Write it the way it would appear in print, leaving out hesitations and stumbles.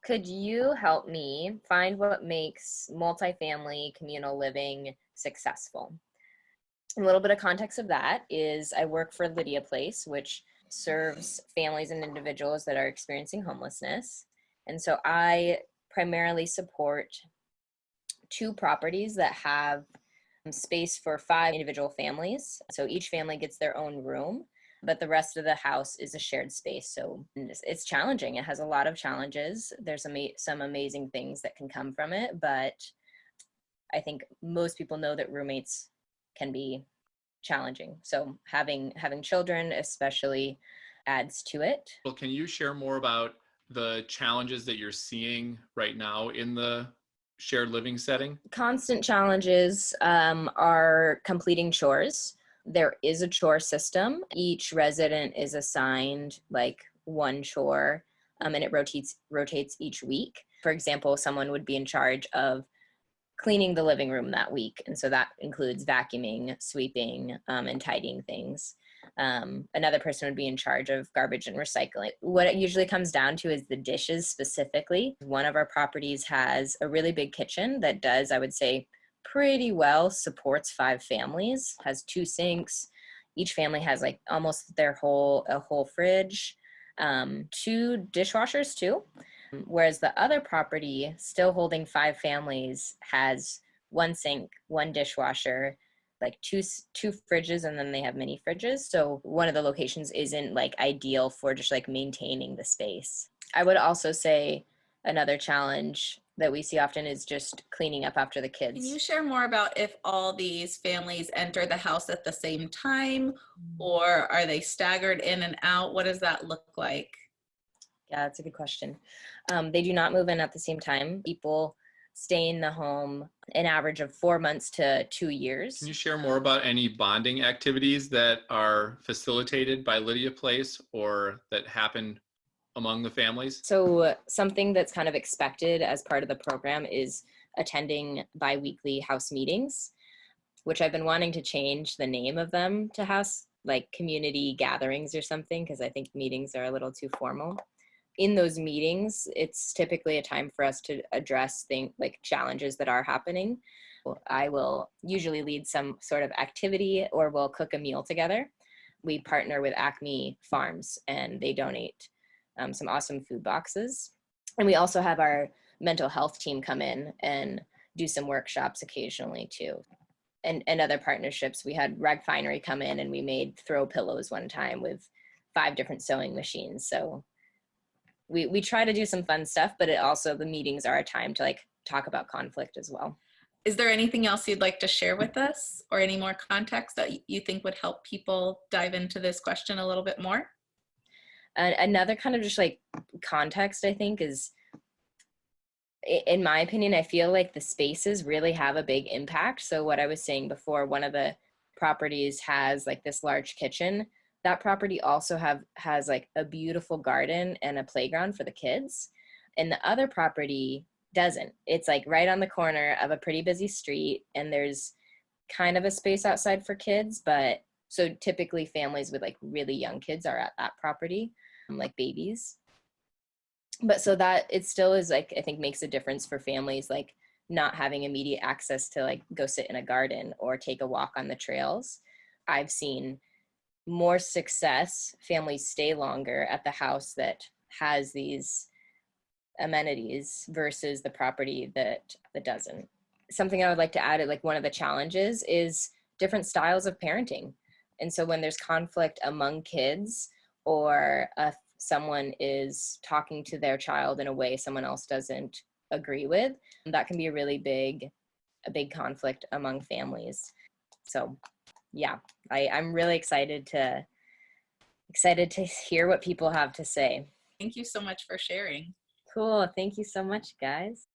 Could you help me find what makes multifamily communal living successful? A little bit of context of that is I work for Lydia Place, which serves families and individuals that are experiencing homelessness. And so I primarily support two properties that have space for 5 individual families. So each family gets their own room, but the rest of the house is a shared space. So it's challenging. It has a lot of challenges. There's some amazing things that can come from it, but I think most people know that roommates can be challenging. So having children especially adds to it. Well, can you share more about the challenges that you're seeing right now in the shared living setting? Constant challenges are completing chores. There is a chore system. Each resident is assigned like one chore, and it rotates each week. For example, someone would be in charge of cleaning the living room that week, and so that includes vacuuming, sweeping, and tidying things. Another person would be in charge of garbage and recycling. What it usually comes down to is the dishes specifically. One of our properties has a really big kitchen that does, I would say, pretty well supports 5 families, has 2 sinks. Each family has like almost a whole fridge, 2 dishwashers too. Whereas the other property, still holding 5 families, has 1 sink, 1 dishwasher, like two fridges, and then they have mini fridges. So one of the locations isn't like ideal for just like maintaining the space. I would also say another challenge that we see often is just cleaning up after the kids. Can you share more about if all these families enter the house at the same time, or are they staggered in and out? What does that look like? Yeah, that's a good question. They do not move in at the same time. People stay in the home an average of 4 months to 2 years. Can you share more about any bonding activities that are facilitated by Lydia Place or that happen among the families? So something that's kind of expected as part of the program is attending biweekly house meetings, which I've been wanting to change the name of them to house, like community gatherings or something, because I think meetings are a little too formal. In those meetings, it's typically a time for us to address things like challenges that are happening. I will usually lead some sort of activity or we'll cook a meal together. We partner with Acme Farms and they donate some awesome food boxes. And we also have our mental health team come in and do some workshops occasionally too. And other partnerships. We had Rag Finery come in and we made throw pillows one time with 5 different sewing machines. So we try to do some fun stuff, but the meetings are a time to like talk about conflict as well. Is there anything else you'd like to share with us, or any more context that you think would help people dive into this question a little bit more? Another kind of just like context, I think, is, in my opinion, I feel like the spaces really have a big impact. So what I was saying before, one of the properties has like this large kitchen. That property also has like a beautiful garden and a playground for the kids. And the other property doesn't. It's like right on the corner of a pretty busy street and there's kind of a space outside for kids, but so typically families with like really young kids are at that property, like babies. But so that it still is like, I think makes a difference for families, like not having immediate access to like go sit in a garden or take a walk on the trails. I've seen more success, families stay longer at the house that has these amenities versus the property that doesn't. Something I would like to add, like one of the challenges is different styles of parenting. And so when there's conflict among kids or someone is talking to their child in a way someone else doesn't agree with, that can be a big conflict among families. So yeah, I'm really excited to hear what people have to say. Thank you so much for sharing. Cool. Thank you so much, guys.